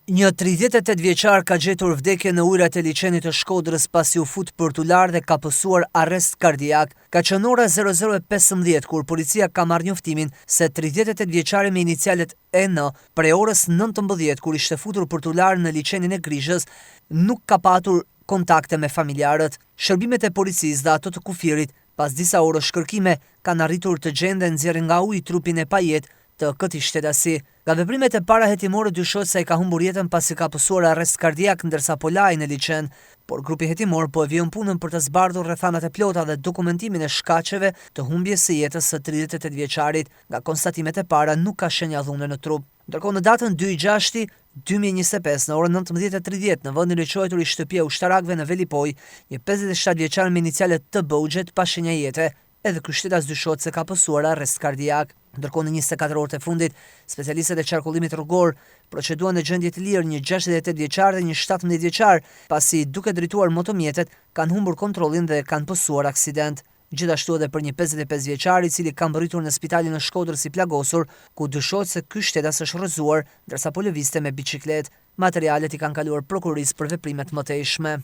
Një 38 vjeçar ka gjetur vdekje në ujrat e liçenit të Shkodrës pasi u fut për t'u dhe ka pësuar arrest kardiak. Ka qenë ora 00:15 kur policia ka marrë njoftimin se 38 vjeçari me inicialet EN prej orës 19 kur ishte futur për t'u në liçenin e Grishës nuk ka patur kontakte me familjarët. Shërbimet e policisë dhe ato të kufirit pas disa orësh shkërkime kanë arritur të gjenden dhe nxjerrin nga uji trupin e pajet të këtij shtetasi. Nga veprimet e para hetimore dyshohet se ai ka humbur jetën pasi ka pësuar arrest kardiak ndërsa po laj në liçen, por grupi hetimor po e vjen punën për të zbardhur rrethanat e plota dhe dokumentimin e shkaqeve të humbjes së jetës së 38 vjeçarit. Nga konstatimet e para nuk ka shenja dhune në trup. Ndërkohë në datën 2/6/2025 në orën 19:30 në vendin e quajtur i shtëpia ushtarakëve në Velipoj, një 57 vjeçar me inicialet TB pa shenja jete, edhe ky shtetas dyshohet se ka pësuar arrest kardiak. Ndërkohë në 24 orët e fundit, specialistët e qarkullimit rrugor proceduan në gjendje të lirë një 68 vjeçar dhe një 17 vjeçar, pasi duke drejtuar motomjetet kanë humbur kontrollin dhe kanë pësuar aksident. Gjithashtu edhe për një 55 vjeçar i cili ka mbërritur në spitalin në Shkodrës i plagosur, ku dyshohet se ky shtetas është rrëzuar ndërsa po lëvizte me biçikletë. Materialet i kanë kaluar prokurisë për veprimet mëtejshme.